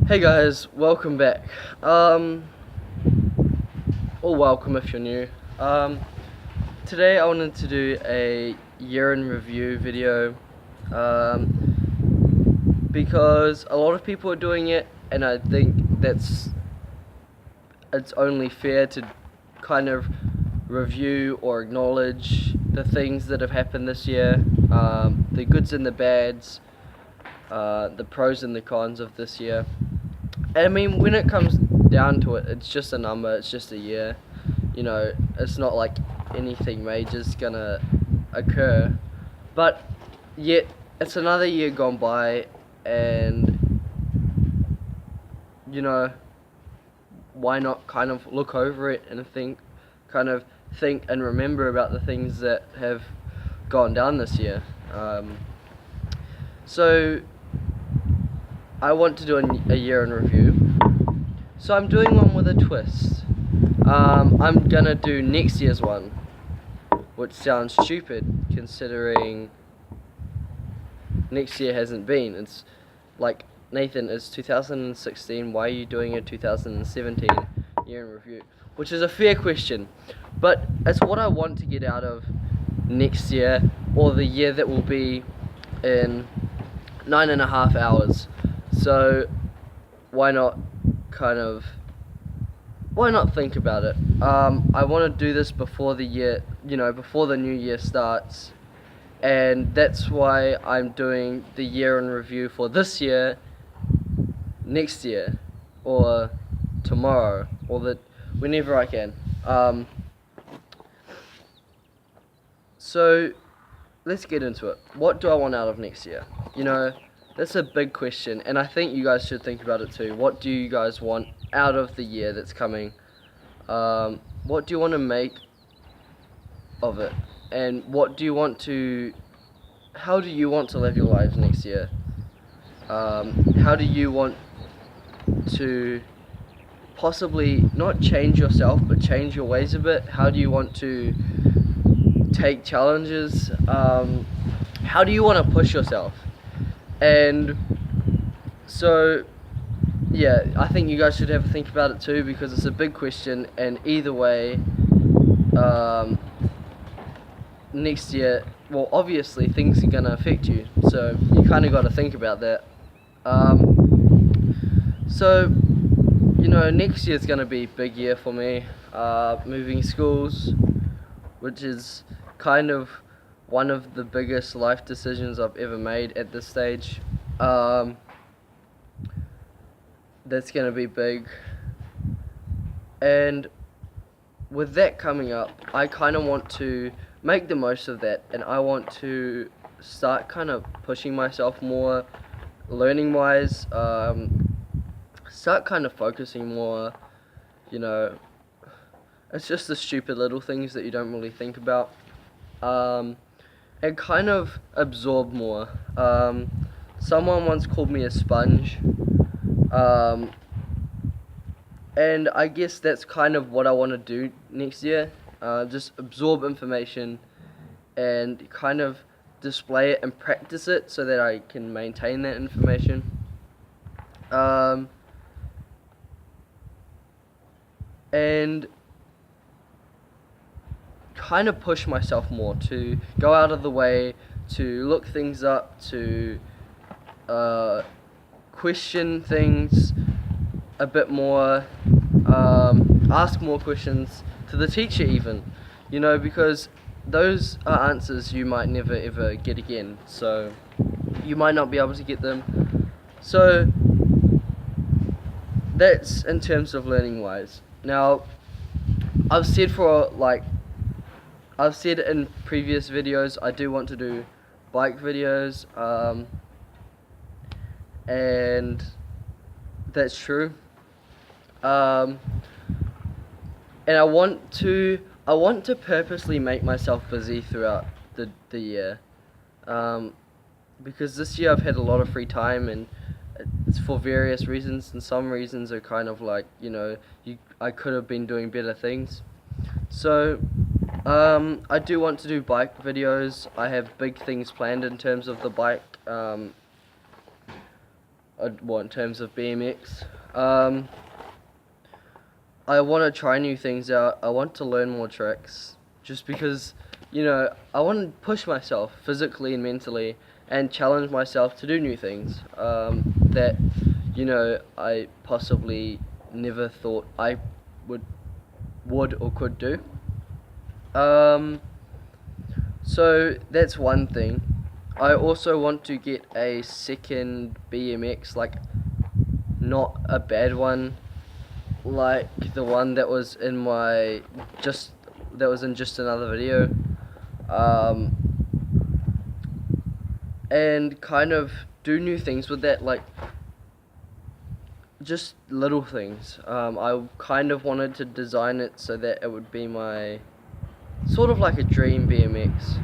Hey guys, welcome back. Or welcome if you're new. Today I wanted to do a year in review video, because a lot of people are doing it, and I think it's only fair to kind of review or acknowledge the things that have happened this year, the goods and the bads, the pros and the cons of this year. I mean, when it comes down to it, it's just a number, it's just a year. You know, it's not like anything major's gonna occur. But yet, it's another year gone by, and, you know, why not kind of look over it and think and remember about the things that have gone down this year. So, I want to do a year in review. So I'm doing one with a twist. I'm gonna do next year's one, which sounds stupid considering next year hasn't been. It's like, Nathan, it's 2016, why are you doing a 2017 year in review? Which is a fair question, but it's what I want to get out of next year, or the year that will be in 9.5 hours. So why not think about it? I want to do this before the year, before the new year starts, and that's why I'm doing the year in review for this year, next year, or tomorrow, or whenever I can. So let's get into it. What do I want out of next year? That's a big question, and I think you guys should think about it too. What do you guys want out of the year that's coming? What do you want to make of it? And how do you want to live your lives next year? How do you want to possibly not change yourself, but change your ways a bit? How do you want to take challenges? How do you want to push yourself? And so, yeah, I think you guys should have a think about it too, because it's a big question, and either way, next year, well, obviously things are going to affect you, so you kind of got to think about that. So, next year's going to be a big year for me, moving schools, which is kind of one of the biggest life decisions I've ever made at this stage. That's going to be big. And with that coming up, I kind of want to make the most of that, and I want to start kind of pushing myself more, learning wise, start kind of focusing more. It's just the stupid little things that you don't really think about. And kind of absorb more. Someone once called me a sponge, and I guess that's kind of what I want to do next year. Just absorb information and kind of display it and practice it so that I can maintain that information. And kind of push myself more to go out of the way, to look things up, to question things a bit more, ask more questions to the teacher even, because those are answers you might never ever get again, so you might not be able to get them. So that's in terms of learning wise. Now, I've said in previous videos, I do want to do bike videos, and that's true. And I want to purposely make myself busy throughout the year, because this year I've had a lot of free time, and it's for various reasons, and some reasons are kind of like, I could have been doing better things. So I do want to do bike videos. I have big things planned in terms of the bike in terms of BMX. I want to try new things out. I want to learn more tricks, just because, I want to push myself physically and mentally and challenge myself to do new things that, I possibly never thought I would or could do. So that's one thing. I also want to get a second BMX, like not a bad one, like the one that was in just another video, and kind of do new things with that, like just little things. I kind of wanted to design it so that it would be my sort of like a dream BMX.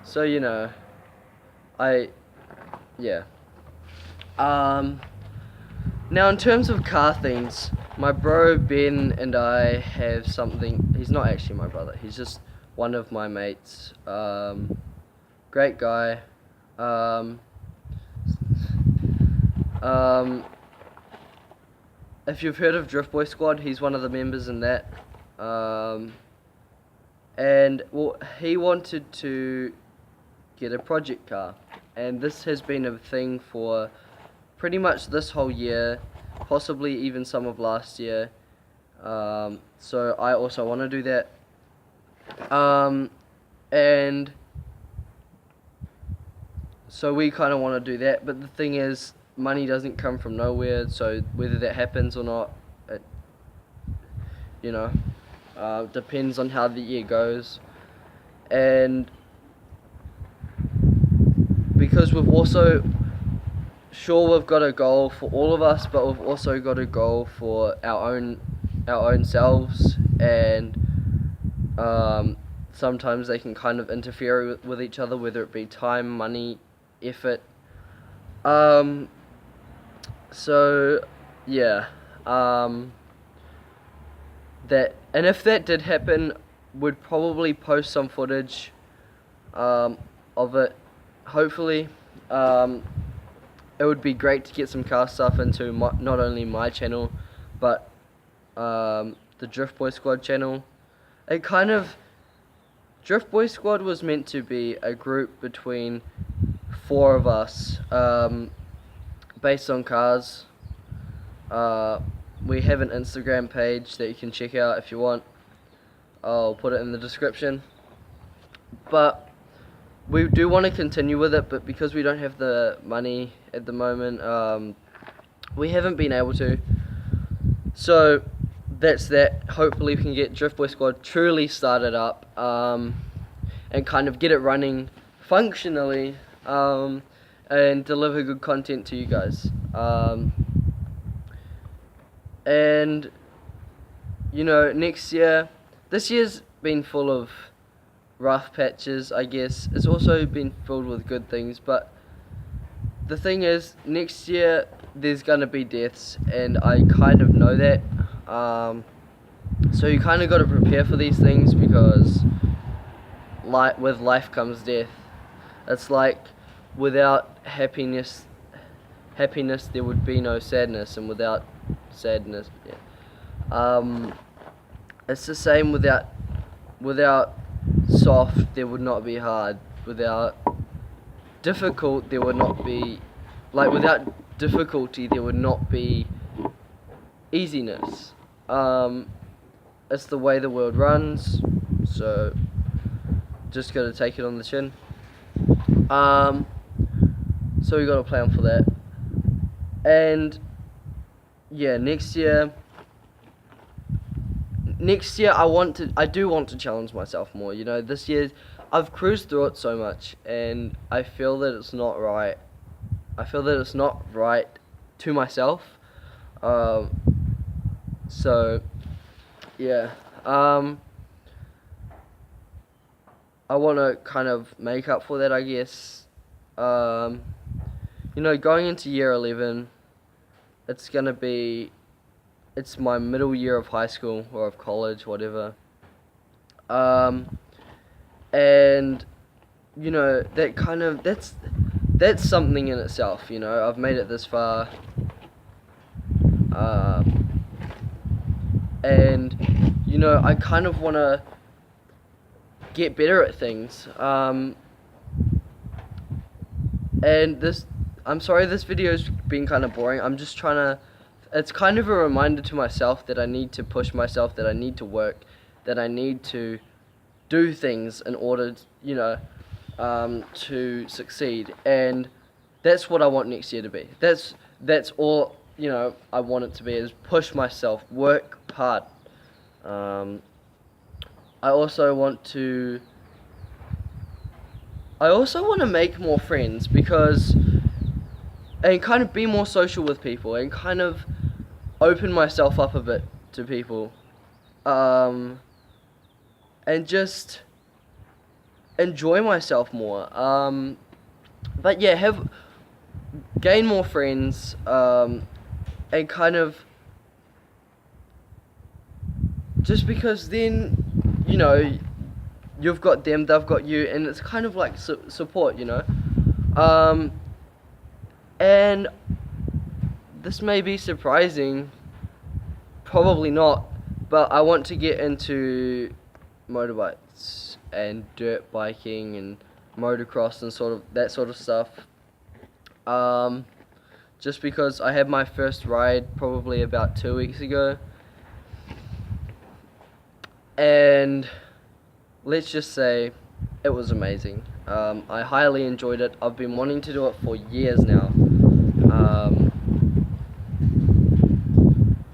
So yeah. Now in terms of car things, my bro Ben and I have something. He's not actually my brother. He's just one of my mates. Great guy. If you've heard of Drift Boy Squad, he's one of the members in that. And well, he wanted to get a project car, and this has been a thing for pretty much this whole year, possibly even some of last year. So I also want to do that. And so we kind of want to do that, but the thing is, money doesn't come from nowhere, so whether that happens or not, it, depends on how the year goes. And because we've got a goal for all of us, but we've also got a goal for our own selves, and sometimes they can kind of interfere with each other, whether it be time, money, effort. So yeah, that, and if that did happen, we'd probably post some footage of it. Hopefully, it would be great to get some car stuff into not only my channel, but the Drift Boy Squad channel. Drift Boy Squad was meant to be a group between 4 of us, based on cars. We have an Instagram page that you can check out if you want. I'll put it in the description. But we do want to continue with it, but because we don't have the money at the moment, we haven't been able to. So that's that. Hopefully we can get Drift Boy Squad truly started up, and kind of get it running functionally, and deliver good content to you guys. And this year's been full of rough patches, I guess. It's also been filled with good things, but the thing is, next year there's gonna be deaths, and I kind of know that. So you kind of got to prepare for these things, because with life comes death. It's like, without happiness there would be no sadness, and without sadness, it's the same. Without soft, there would not be hard. Without difficult, there would not be, without difficulty, there would not be easiness. It's the way the world runs, so just gotta take it on the chin. So we got a plan for that. And yeah, next year I do want to challenge myself more. This year I've cruised through it so much, and I feel that it's not right. I feel that it's not right to myself. So yeah, I want to kind of make up for that, I guess. Going into year 11, it's my middle year of high school or of college, whatever. And that's something in itself, you know. I've made it this far, and you know, I kind of want to get better at things, and I'm sorry this video's been kind of boring. I'm just trying to, it's kind of a reminder to myself that I need to push myself, that I need to work, that I need to do things in order, you know, to succeed. And that's what I want next year to be. That's all, you know, I want it to be, is push myself, work hard. I also want to make more friends, because, and kind of be more social with people, and kind of open myself up a bit to people, and just enjoy myself more. But yeah, gain more friends, and kind of, just because then, you know, you've got them, they've got you, and it's kind of like support, you know. And this may be surprising, probably not, but I want to get into motorbikes and dirt biking and motocross and that sort of stuff. Just because I had my first ride probably about 2 weeks ago, and let's just say it was amazing. I highly enjoyed it. I've been wanting to do it for years now.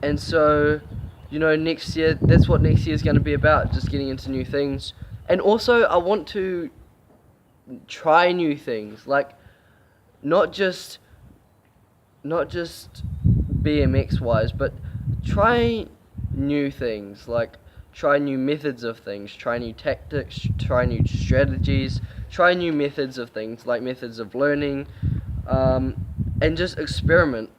And so, you know, next year, that's what next year is going to be about, just getting into new things. And also, I want to try new things, like, not just BMX wise, but try new things, like try new methods of things, try new tactics, try new strategies, try new methods of things, like methods of learning, and just experiment,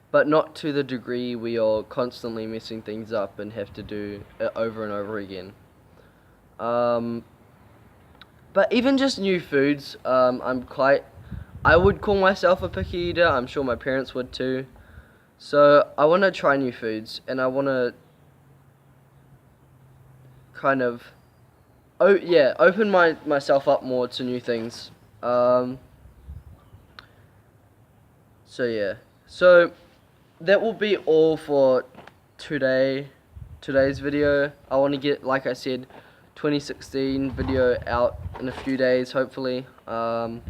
but not to the degree we are constantly messing things up and have to do it over and over again. But even just new foods, I would call myself a picky eater. I'm sure my parents would too. So I want to try new foods, and I want to kind of, open myself up more to new things. So yeah, so that will be all for today's video. I want to get, like I said, 2016 video out in a few days, hopefully. So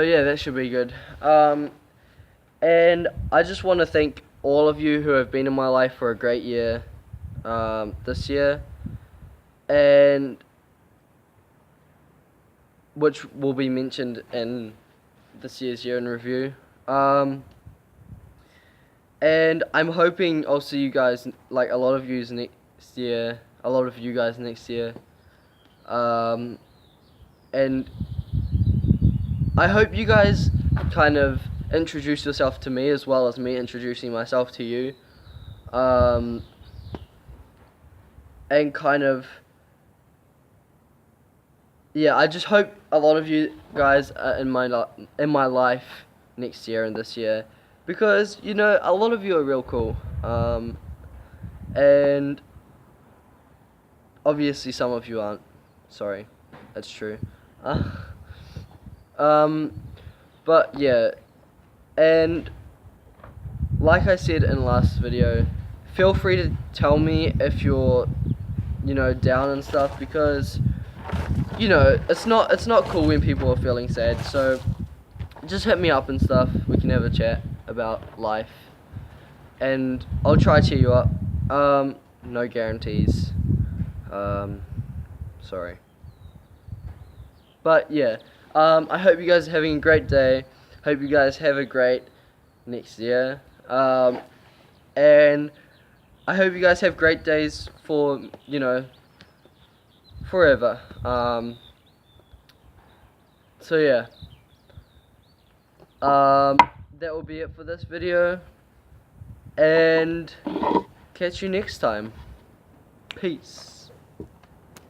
yeah, that should be good. And I just want to thank all of you who have been in my life for a great year, this year, and which will be mentioned in this year's year in review. And I'm hoping I'll see you guys, like a lot of you guys next year. And I hope you guys kind of introduce yourself to me as well as me introducing myself to you. And kind of, yeah, I just hope a lot of you guys are in my life next year and this year, because, you know, a lot of you are real cool. And obviously some of you aren't. Sorry, that's true. But yeah, and like I said in the last video, feel free to tell me if you're, you know, down and stuff, because, you know, it's not cool when people are feeling sad. So just hit me up and stuff. We can have a chat about life, and I'll try to cheer you up. No guarantees. Sorry. But yeah, I hope you guys are having a great day. Hope you guys have a great next year. And I hope you guys have great days for, you know, forever. So yeah. That will be it for this video. And catch you next time. Peace.